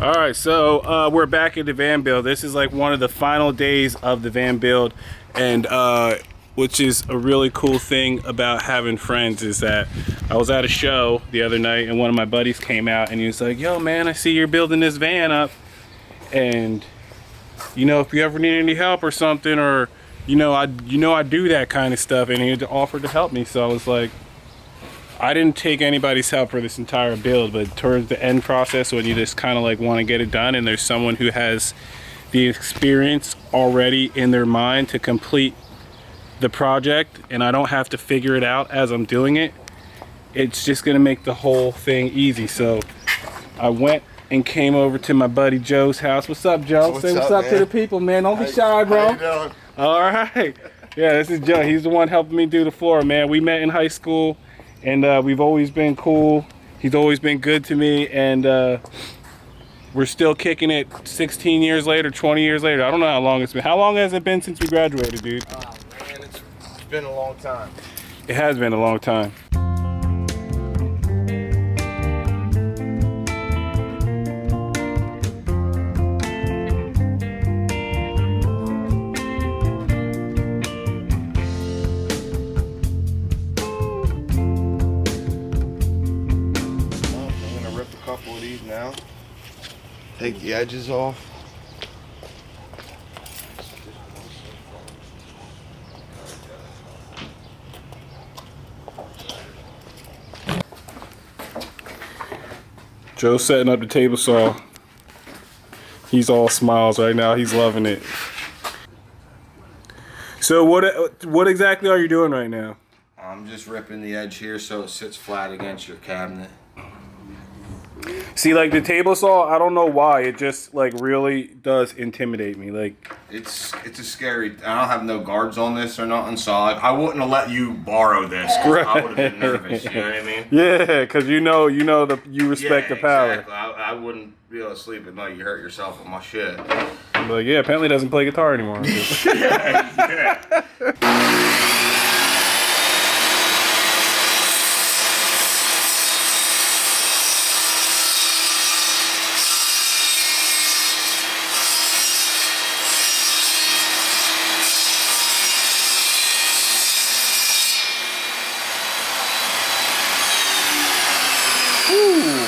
All right, so we're back at the van build. This is like one of the final days of the van build, and which is a really cool thing about having friends is that I was at a show the other night and one of my buddies came out and he was like, yo man, I see you're building this van up, and you know, if you ever need any help or something, or I do that kind of stuff, and he offered to help me. So I was like, I didn't take anybody's help for this entire build, but towards the end process, when you just kind of like want to get it done and there's someone who has the experience already in their mind to complete the project and I don't have to figure it out as I'm doing it, it's just gonna make the whole thing easy. So I went and came over to my buddy Joe's house. What's up, Joe? Say what's up to the people, man. Don't be shy, bro. How you doing? All right. Yeah, this is Joe. He's the one helping me do the floor, man. We met in high school. And we've always been cool. He's always been good to me, and we're still kicking it 16 years later, 20 years later. I don't know how long it's been. How long has it been since we graduated, dude? Oh man, it's been a long time. It has been a long time. Now, take the edges off. Joe's setting up the table saw. He's all smiles right now. He's loving it. So what exactly are you doing right now? I'm just ripping the edge here so it sits flat against your cabinet. See, like the table saw, I don't know why, it just like really does intimidate me. Like it's a scary. I don't have no guards on this or nothing, so I wouldn't have let you borrow this. Right. I would have been nervous. You know what I mean? Yeah, because you respect the power. Exactly. I wouldn't be able to sleep at night. You hurt yourself with my shit. I'm like, yeah, apparently doesn't play guitar anymore. Yeah.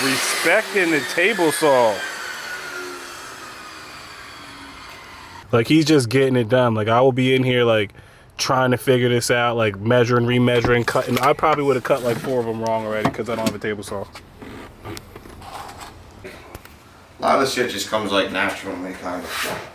Respecting the table saw. Like he's just getting it done. Like I will be in here like trying to figure this out, like measuring, remeasuring, cutting. I probably would have cut like 4 of them wrong already because I don't have a table saw. A lot of this shit just comes like naturally, kind of.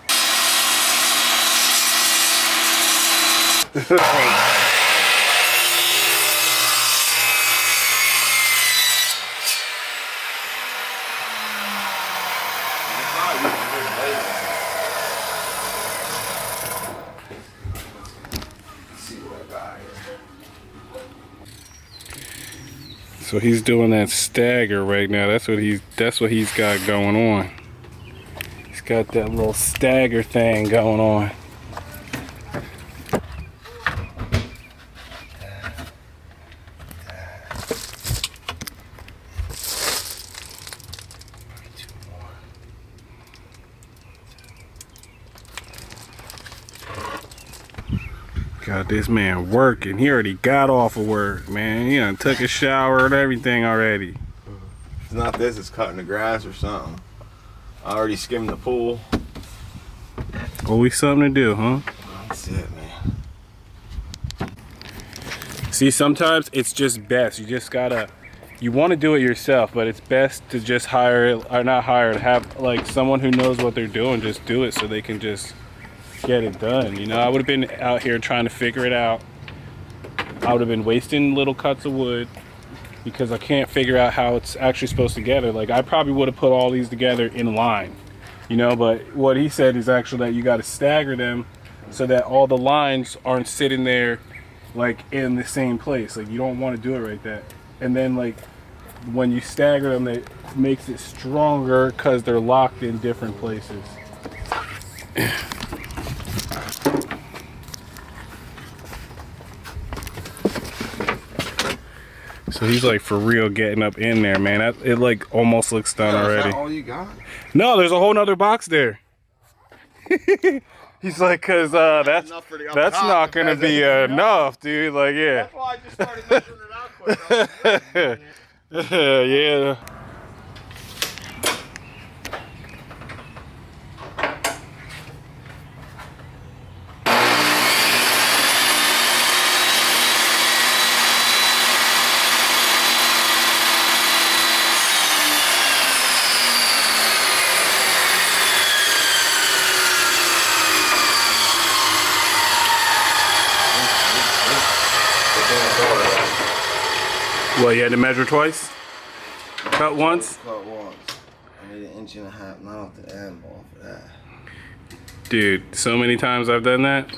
So he's doing that stagger right now. That's what he's got going on. He's got that little stagger thing going on. Got this man working. He already got off of work, man. He done took a shower and everything already. It's not this, it's cutting the grass or something. I already skimmed the pool. Always something to do, huh? That's it, man. See, sometimes it's just best. You just gotta, you want to do it yourself, but it's best to just hire, or not hire, to have like someone who knows what they're doing, just do it so they can just get it done. You know, I would have been out here trying to figure it out. I would have been wasting little cuts of wood because I can't figure out how it's actually supposed to together. Like I probably would have put all these together in line, you know, but what he said is actually that you got to stagger them so that all the lines aren't sitting there like in the same place. Like you don't want to do it like that. And then like when you stagger them, it makes it stronger because they're locked in different places. So he's like for real getting up in there, man. It like almost looks done already. Is that all you got? No, there's a whole nother box there. He's like, cause that's not gonna be enough, dude. Like, yeah. That's why I just started measuring it out quick. Yeah. Well, you had to measure twice? Cut once? Cut once. I need 1.5 inches now off the end ball for that. Dude, so many times I've done that.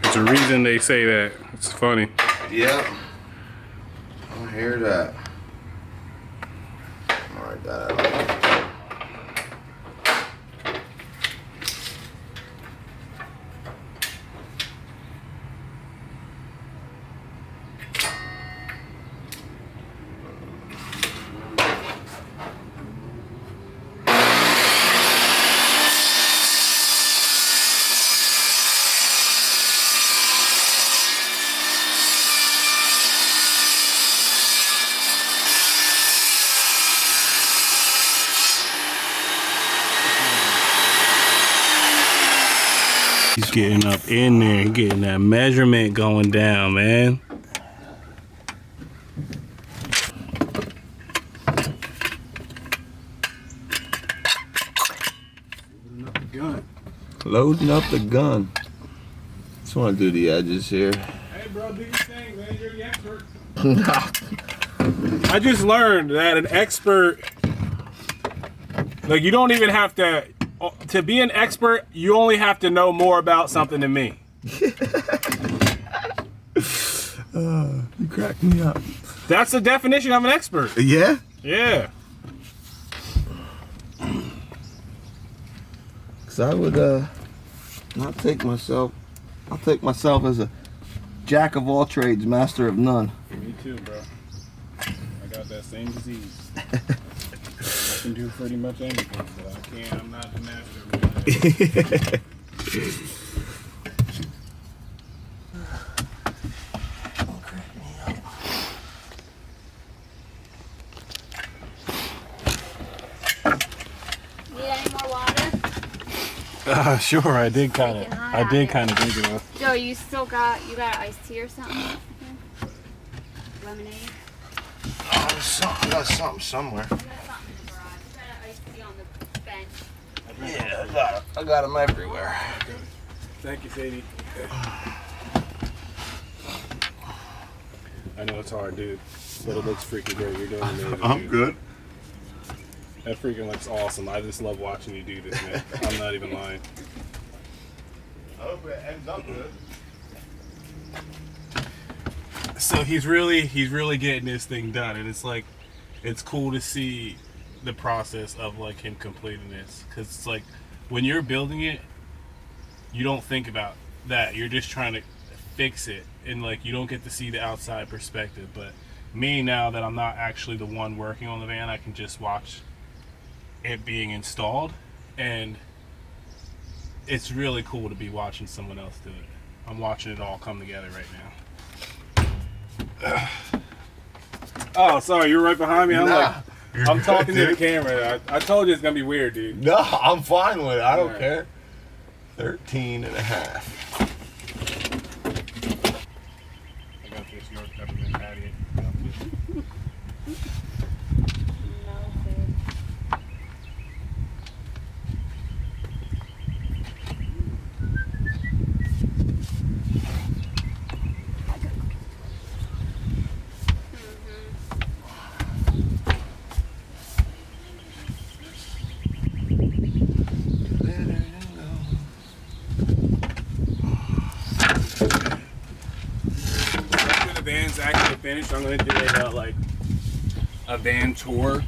There's a reason they say that. It's funny. Yep. I hear that. Alright, that. He's getting up in there, getting that measurement going down, man. Loading up the gun. Just want to do the edges here. Hey, bro, do your thing, man. You're the expert. I just learned that an expert, like, you don't even have to be an expert, you only have to know more about something than me. You cracked me up. That's the definition of an expert. Yeah? Yeah. Cause I would not take myself. I'll take myself as a jack of all trades, master of none. Me too, bro. I got that same disease. I can do pretty much anything, but I can't. I'm not the master of none. Sure. I did kind of think it was. Joe, you got iced tea or something? Lemonade? I got something somewhere. You got something in the garage. You got iced tea on the bench. Yeah, I got them everywhere. Thank you, Sadie. I know it's hard, dude, but it looks freaking great. You're doing amazing. I'm good. That freaking looks awesome. I just love watching you do this, man. I'm not even lying. I hope it ends up good. So he's really getting this thing done, and it's like, it's cool to see the process of like him completing this, because it's like when you're building it, you don't think about that. You're just trying to fix it, and like you don't get to see the outside perspective. But me, now that I'm not actually the one working on the van, I can just watch it being installed, and it's really cool to be watching someone else do it. I'm watching it all come together right now. Oh, sorry, you're right behind me. I'm talking to the camera. I told you it's gonna be weird, dude. No, I'm fine with it. I don't All right. care. 13.5. I got this York peppermint patty. Van's actually finished, I'm gonna do a van tour,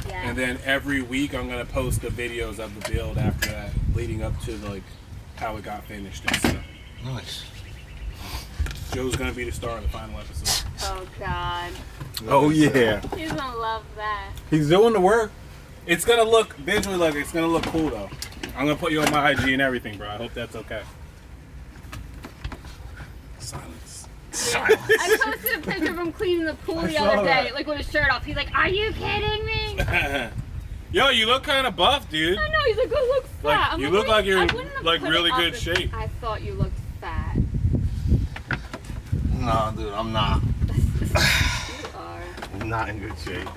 Yeah. and then every week I'm gonna post the videos of the build after that, leading up to like how it got finished and stuff. Nice. Joe's gonna be the star of the final episode. Oh God. Oh yeah. He's gonna love that. He's doing the work. It's gonna look visually like it's gonna look cool though. I'm gonna put you on my IG and everything, bro. I hope that's okay. Silence. I posted a picture of him cleaning the pool the other day, like with his shirt off. He's like, "Are you kidding me?" Yo, you look kind of buff, dude. I know. He's like, "Go look fat." Like, I'm you look like you're I in wouldn't have like put really it up good if shape. I thought you looked fat. No, dude, I'm not. You are. I'm not in good shape.